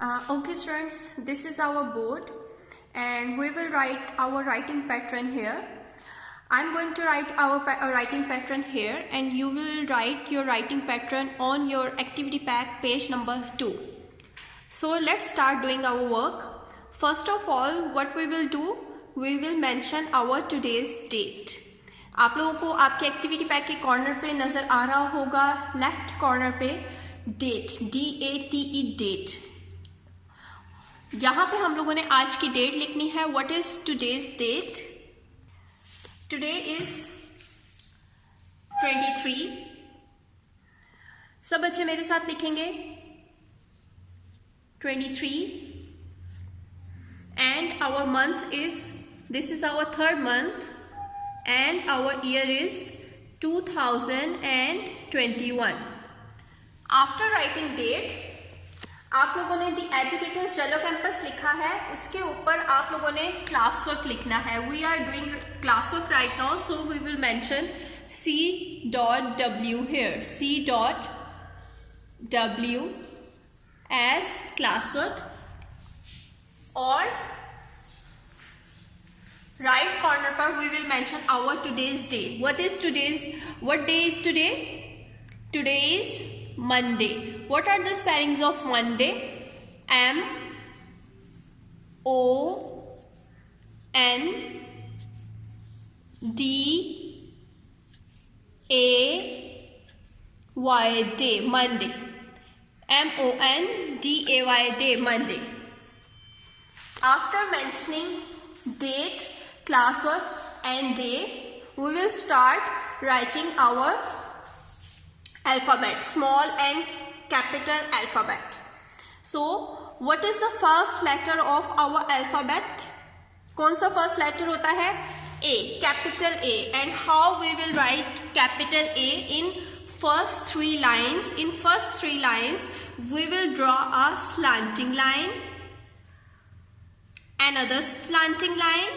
Okay students, this is our board and we will write our writing pattern here. I'm going to write our writing pattern here and you will write your writing pattern on your activity pack page number 2. So let's start doing our work. First of all, what we will do, we will mention our today's date. आप लोगों को आपके activity pack के corner पे नज़र आ रहा होगा left corner पे डेट, DATE डेट. यहाँ पे हम लोगों ने आज की डेट लिखनी है. What is today's date? Today is 23. सब बच्चे मेरे साथ लिखेंगे 23 and our month is, this is our third month and our year is 2021. After writing date, आप लोगों ने दी एजुकेटर्स येलो कैंपस लिखा है, उसके ऊपर आप लोगों ने क्लास वर्क लिखना है. We are doing class work right now, so we will mention C.W here, C.W as class work. और right corner पर we will mention our today's day. What day is today? Today is Monday. What are the spellings of Monday? M-O-N-D-A-Y day, Monday. M-O-N-D-A-Y day, Monday. After mentioning date, classwork and day, we will start writing our alphabet, small and capital alphabet. So what is the first letter of our alphabet? कौन सा first letter होता है? A, capital A. And how we will write capital A in first 3 lines? In first 3 lines we will draw a slanting line, another slanting line,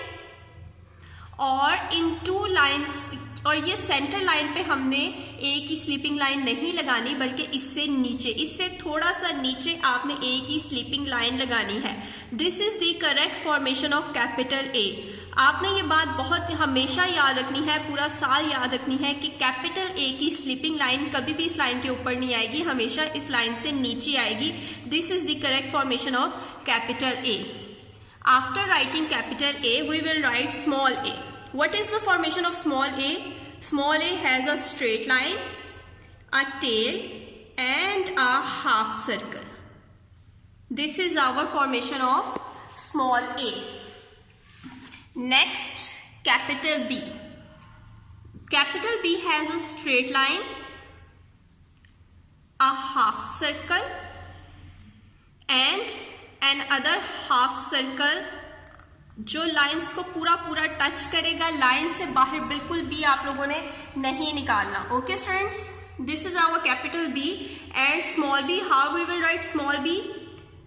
और in 2 lines, और ये centre line पे हमने ए की sleeping line नहीं लगानी बल्कि इससे नीचे, इससे थोड़ा सा नीचे आपने ए की स्लीपिंग लाइन लगानी है. This is the correct formation of capital A. आपने ये बात बहुत हमेशा याद रखनी है, पूरा साल याद रखनी है कि कैपिटल ए की स्लीपिंग लाइन कभी भी इस लाइन के ऊपर नहीं आएगी, हमेशा इस लाइन से नीचे आएगी. This is the correct formation of capital A. After writing capital A, we will write small a. What is the formation of small a? Small a has a straight line, a tail and a half circle. This is our formation of small a. Next, capital B. Capital B has a straight line, a half circle and another half circle जो lines को पूरा touch करेगा. Line से बाहर बिल्कुल भी आप लोगों ने नहीं निकालना. Okay students, this is our capital B. And small B, how we will write small B?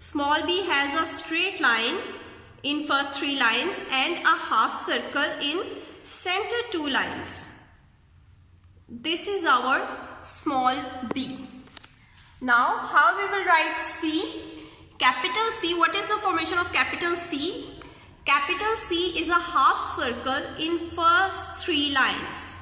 Small B has a straight line in first 3 lines and a half circle in center 2 lines. This is our small b. Now how we will write C? Capital C, what is the formation of capital C? Capital C is a half circle in first 3 lines.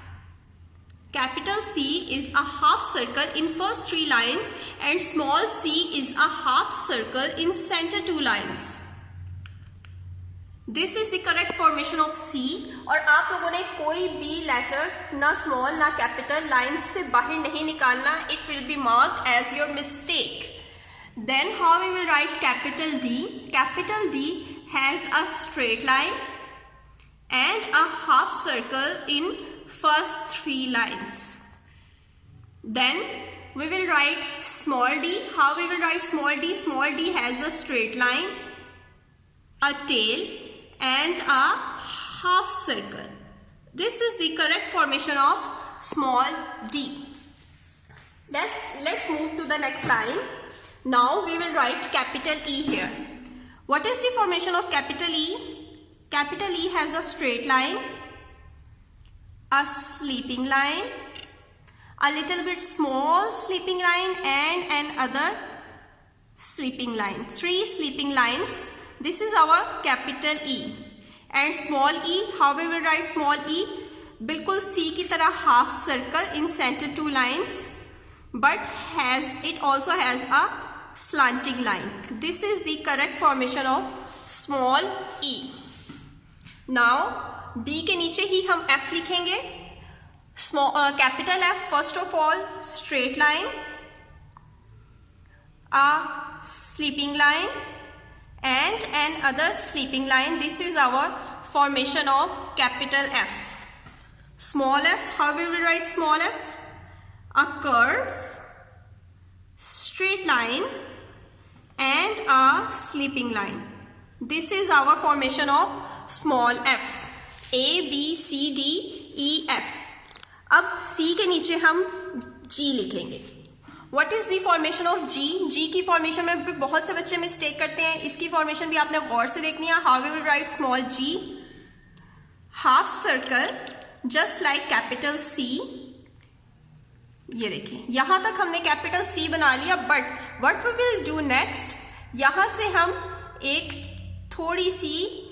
Capital C is a half circle in first 3 lines and small c is a half circle in center 2 lines. This is the correct formation of C. और आप लोगों ने कोई भी letter ना small ना capital line से बाहर नहीं निकालना. It will be marked as your mistake. Then how we will write capital D? Capital D has a straight line and a half circle in first 3 lines. Then we will write small d. How we will write small d? Small d has a straight line, a tail and a half circle. This is the correct formation of small d. Let's move to the next line. Now we will write capital E here. What is the formation of capital E? Capital E has a straight line, a sleeping line, a little bit small sleeping line and another sleeping line, 3 sleeping lines. This is our capital E. And small e, how we will write small e? बिल्कुल C की तरह half circle in center 2 lines, but it also has a slanting line. This is the correct formation of small e. Now B के नीचे ही हम F लिखेंगे. Capital F, first of all, straight line, a sleeping line, and another sleeping line. This is our formation of capital F. Small f, how we will write small f? A curve, straight line, and a sleeping line. This is our formation of small f. A, B, C, D, E, F. अब C के नीचे हम G लिखेंगे. What is the formation of G? G की formation में भी बहुत से बच्चे मिस्टेक करते हैं. इसकी formation भी आपने गौर से देखनी है. How we will write small g? Half circle, just like capital C. ये देखें, यहां तक हमने कैपिटल C बना लिया. But what we will do next? यहां से हम एक थोड़ी सी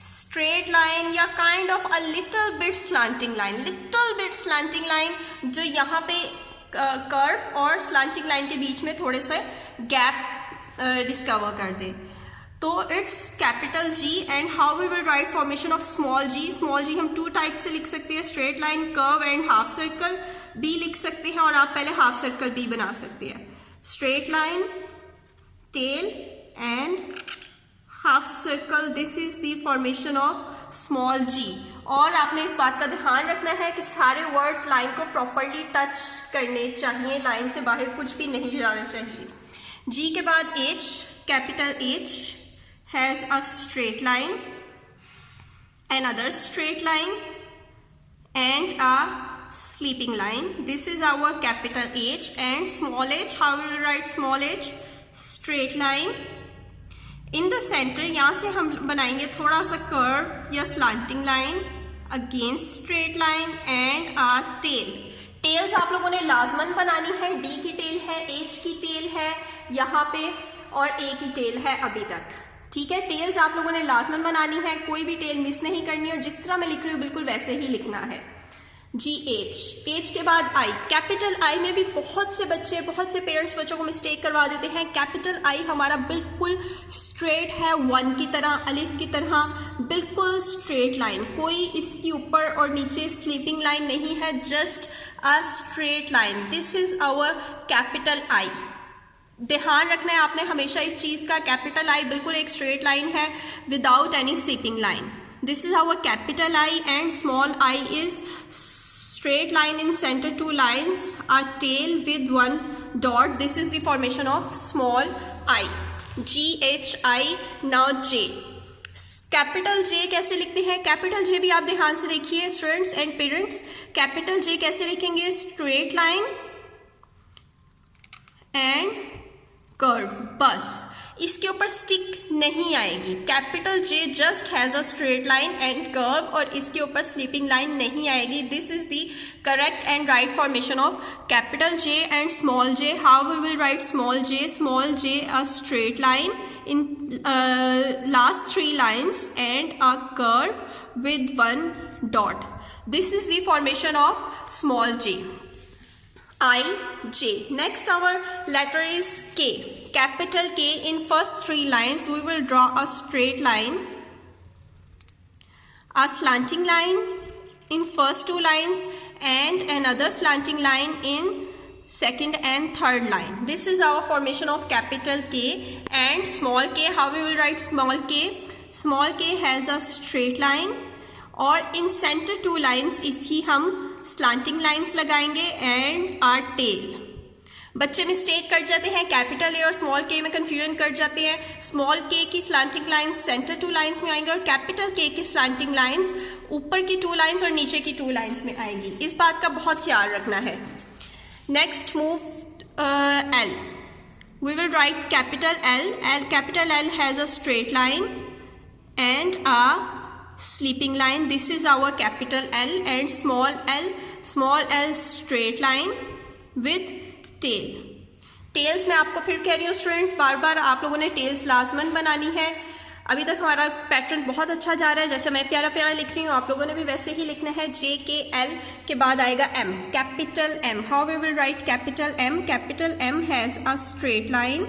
स्ट्रेट लाइन या kind of a little bit slanting line, जो यहाँ पे कर्व और स्लांटिंग लाइन के बीच में थोड़े से गैप डिस्कवर कर दे. तो it's capital G. And how we will write formation of small g हम 2 टाइप से लिख सकते हैं, straight line, curve and half circle. B लिख सकते हैं और आप पहले हाफ सर्कल B बना सकते हैं. Straight line, tail and half circle. This is the formation of small g. और आपने इस बात का ध्यान रखना है कि सारे वर्ड्स लाइन को प्रॉपरली टच करने चाहिए, लाइन से बाहर कुछ भी नहीं जाना चाहिए. g के बाद h, capital H has a straight line, another straight line and a sleeping line. This is our capital H. And small h, how we will write small h? Straight line. In the center यहाँ से हम बनाएंगे थोड़ा सा curve या slanting line, against straight line and a tail. Tails आप लोगों ने लाजमन बनानी है. डी की टेल है, एच की टेल है यहाँ पे और ए की टेल है अभी तक. ठीक है, टेल्स आप लोगों ने लाजमन बनानी है, कोई भी टेल मिस नहीं करनी. और जिस तरह मैं लिख रही हूँ बिल्कुल वैसे ही लिखना है. जी एच के बाद आई. कैपिटल आई में भी बहुत से पेरेंट्स बच्चों को मिस्टेक करवा देते हैं. कैपिटल आई हमारा बिल्कुल स्ट्रेट है, 1 की तरह, अलिफ की तरह, बिल्कुल स्ट्रेट लाइन. कोई इसके ऊपर और नीचे स्लीपिंग लाइन नहीं है, just a straight line. This is our capital I. ध्यान रखना है आपने हमेशा इस चीज का. कैपिटल आई बिल्कुल एक स्ट्रेट लाइन है without any sleeping line. This is our capital I, and small I is straight line in center 2 lines, a tail with 1 dot. This is the formation of small I. G H I. Now J. Capital J कैसे लिखते हैं? Capital J भी आप ध्यान से देखिए students and parents. Capital J कैसे लिखेंगे? स्ट्रेट लाइन एंड कर्व, बस. इसके ऊपर स्टिक नहीं आएगी. Capital J just has a straight line and curve, और इसके ऊपर स्लीपिंग लाइन नहीं आएगी. This is the correct and right formation of capital J and small j. How we will write small j? A straight line in last 3 lines and a curve with 1 dot. This is the formation of small j. I, J. Next our letter is K. Capital K. In first 3 lines we will draw a straight line, a slanting line in first 2 lines and another slanting line in second and third line. This is our formation of capital K. And small k, how we will write small k? Small k has a straight line और in center 2 lines इसकी हम slanting lines लगाएंगे and are tell. बच्चे mistake कर जाते हैं, capital A और small के में कंफ्यूजन कर जाते हैं. स्मॉल के की स्लांटिंग लाइंस सेंटर 2 लाइंस में आएंगे और कैपिटल के की स्लांटिंग लाइंस ऊपर की 2 लाइंस और नीचे की 2 लाइंस में आएंगी. इस बात का बहुत ख्याल रखना है. Next move L. We will write capital L. Capital L has a straight line and a sleeping line. This is our capital L. And small l straight line with tail. Tails मैं आपको फिर कह रही हूँ students, बार बार आप लोगों ने tales लाजमन बनानी है। अभी तक हमारा पैटर्न बहुत अच्छा जा रहा है, जैसे मैं प्यारा प्यारा लिख रही हूँ आप लोगों ने भी वैसे ही लिखना है। JKL के बाद आएगा M, capital M। How we will write capital M? Capital M has a straight line,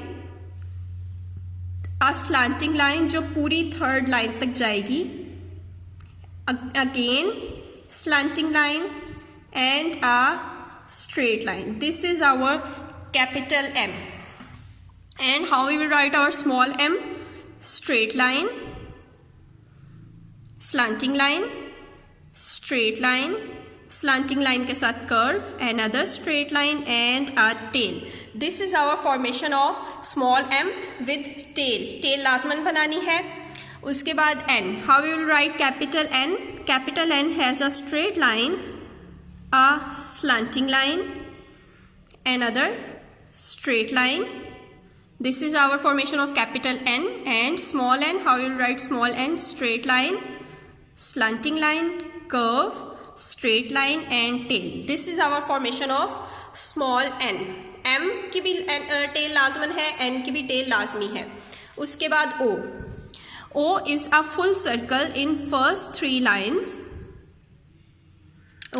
a slanting line जो पूरी थर्ड लाइन तक जाएगी, again slanting line and a straight line. This is our capital M. And how we will write our small m? Straight line, slanting line, straight line, slanting line के साथ curve, another straight line and a tail. This is our formation of small m with tail. Tail लाजमन बनानी है। उसके बाद N. How we will write capital N? Capital N has a straight line, a slanting line, another straight line. This is our formation of capital N. And small n, how you will write small n? Straight line, slanting line, curve, straight line and tail. This is our formation of small n. M की भी tail लाजमन है, N की भी tail लाजमी है। उसके बाद O. O is a full circle in first three lines.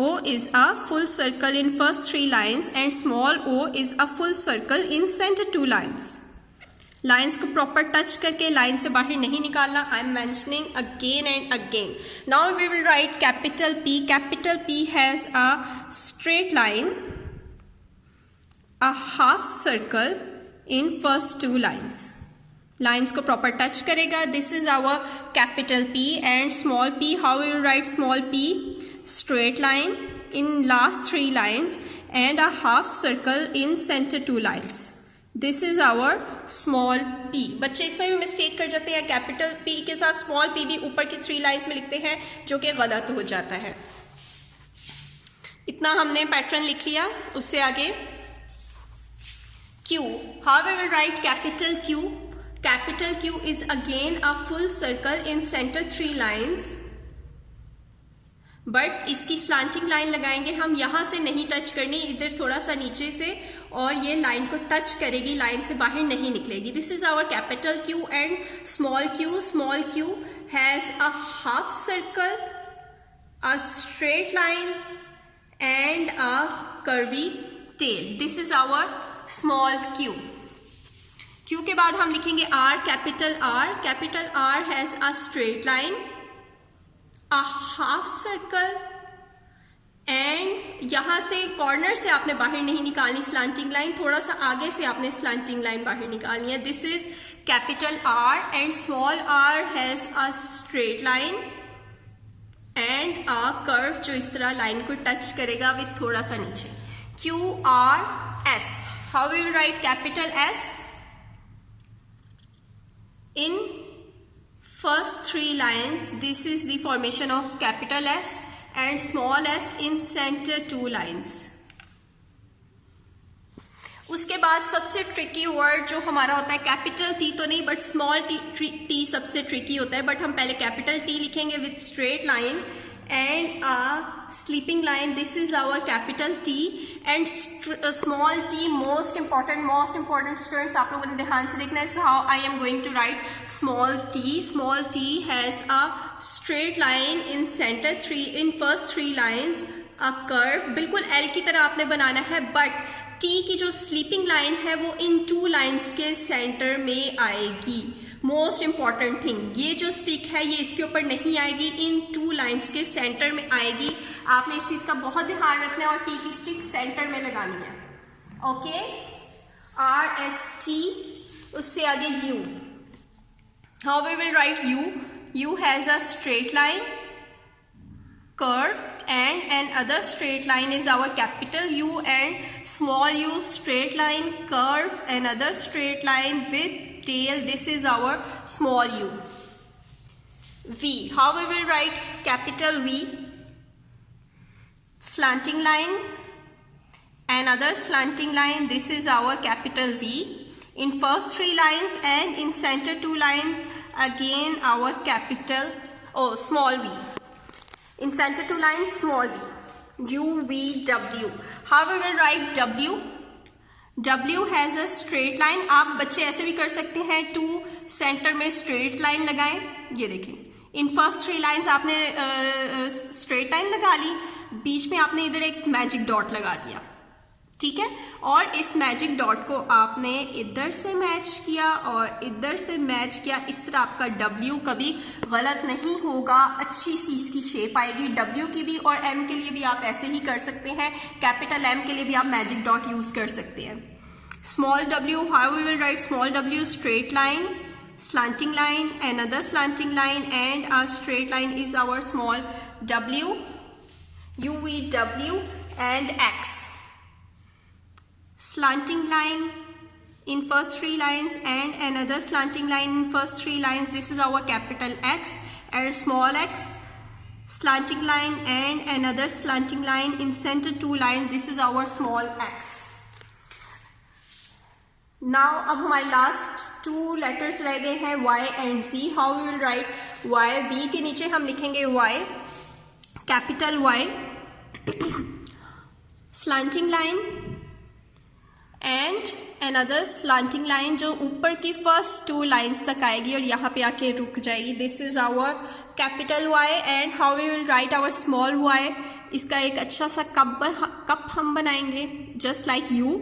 O is a full circle in first three lines and small o is a full circle in center two lines. Lines को proper touch करके line से बाहर नहीं निकालना। I am mentioning again and again. Now we will write capital P. Capital P has a straight line, a half circle in first two lines. Lines को proper touch करेगा। This is our capital P and small p. How we will write small p? Straight line in last three lines and a half circle in center two lines. This is our small p. बच्चे इसमें भी mistake कर जाते हैं, capital P के साथ small p भी ऊपर की थ्री लाइंस में लिखते हैं, जो कि गलत हो जाता है। इतना हमने पैटर्न लिख लिया। उससे आगे Q. How we will write capital Q? Capital Q is again a full circle in center three lines. But इसकी स्लांटिंग लाइन लगाएंगे हम, यहाँ से नहीं टच करनी, इधर थोड़ा सा नीचे से, और ये लाइन को टच करेगी, लाइन से बाहर नहीं निकलेगी। This is our capital Q and small Q. Small Q has a half circle, a straight line and a curvy tail. This is our small Q. Q के बाद हम लिखेंगे R. Capital R. Capital R has a straight line, a half circle and यहाँ से corner से आपने बाहर नहीं निकालनी स्लांटिंग लाइन, थोड़ा सा आगे से आपने स्लांटिंग लाइन बाहर निकालनी है। This is capital R and small r has a straight line and a curve जो इस तरह लाइन को टच करेगा विथ थोड़ा सा नीचे। QRS. How we will write capital S? In first three lines, this is the formation of capital S and small s in center two lines. उसके बाद सबसे ट्रिकी वर्ड जो हमारा होता है, कैपिटल T तो नहीं बट स्मॉल t सबसे ट्रिकी होता है, बट हम पहले कैपिटल T लिखेंगे with straight line and sleeping line. This is our capital T and small t most important students आप लोगों ने ध्यान से देखना है. How I am going to write small t. Small t has a straight line in center in first three lines, a curve बिल्कुल L की तरह आपने बनाना है, बट T की जो स्लीपिंग लाइन है वो इन टू लाइन्स के सेंटर में आएगी. मोस्ट इंपॉर्टेंट थिंग, ये जो स्टिक है ये इसके ऊपर नहीं आएगी, इन टू लाइन्स के सेंटर में आएगी. आपने इस चीज का बहुत ध्यान रखना है और टी की स्टिक सेंटर में लगानी है. Okay, RST. उससे आगे U. How we will write U? U has a straight line, curve and another straight line is our capital U, and small u straight line, curve, another straight line with tail. This is our small u. V. How we will write capital V? Slanting line, another slanting line. This is our capital V. In first three lines and in center two lines, again our capital small v. In center two lines, small v. U, V, W. How we will write W? W has a straight line. आप बच्चे ऐसे भी कर सकते हैं, to centre में straight line लगाएं। ये देखें, इन फर्स्ट 3 लाइन्स आपने स्ट्रेट लाइन लगा ली, बीच में आपने इधर एक मैजिक डॉट लगा दिया, ठीक है। और इस मैजिक डॉट को आपने इधर से मैच किया और इधर से मैच किया। इस तरह आपका W कभी गलत नहीं होगा, अच्छी सी इसकी शेप आएगी। W की भी और M के लिए भी आप ऐसे ही कर सकते हैं। कैपिटल M के लिए भी आप मैजिक डॉट यूज कर सकते हैं। Small W, how we will write small W? Straight line, slanting line, another slanting line, and a straight line is our small W, UVW, and X. Slanting line in first 3 lines and another slanting line in first 3 lines. This is our capital X, and small x. Slanting line and another slanting line in center 2 lines. This is our small x. Now अब हमारे last 2 letters रह गए हैं Y and Z. How we will write Y? V के नीचे हम लिखेंगे Y, capital Y, slanting line and another slanting line जो ऊपर की फर्स्ट 2 लाइन्स तक आएगी और यहाँ पे आके रुक जाएगी. This is our capital Y. And how we will write our small y? इसका एक अच्छा सा कप हम बनाएंगे जस्ट लाइक U,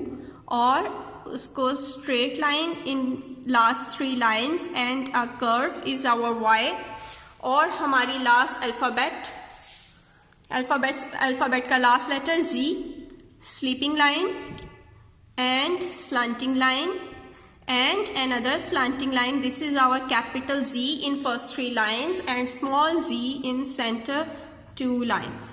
और उसको straight line in last 3 lines and a curve is our Y. और हमारी लास्ट अल्फ़ाबेट का last letter Z, sleeping line and slanting line and another slanting line. This is our capital Z in first 3 lines and small z in center 2 lines.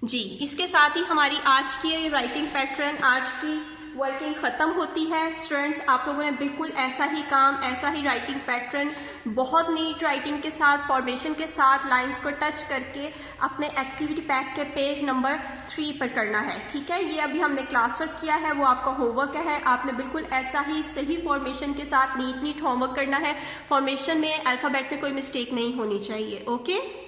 जी, इसके साथ ही हमारी आज की writing pattern, आज की वर्किंग ख़त्म होती है. स्टूडेंट्स, आप लोगों ने बिल्कुल ऐसा ही काम, ऐसा ही राइटिंग पैटर्न बहुत नीट राइटिंग के साथ, फॉर्मेशन के साथ, लाइंस को टच करके अपने एक्टिविटी पैक के पेज नंबर 3 पर करना है. ठीक है, ये अभी हमने क्लास वर्क किया है, वो आपका होमवर्क है. आपने बिल्कुल ऐसा ही सही फॉर्मेशन के साथ नीट होमवर्क करना है. फॉर्मेशन में अल्फ़ाबेट में कोई मिस्टेक नहीं होनी चाहिए. ओके.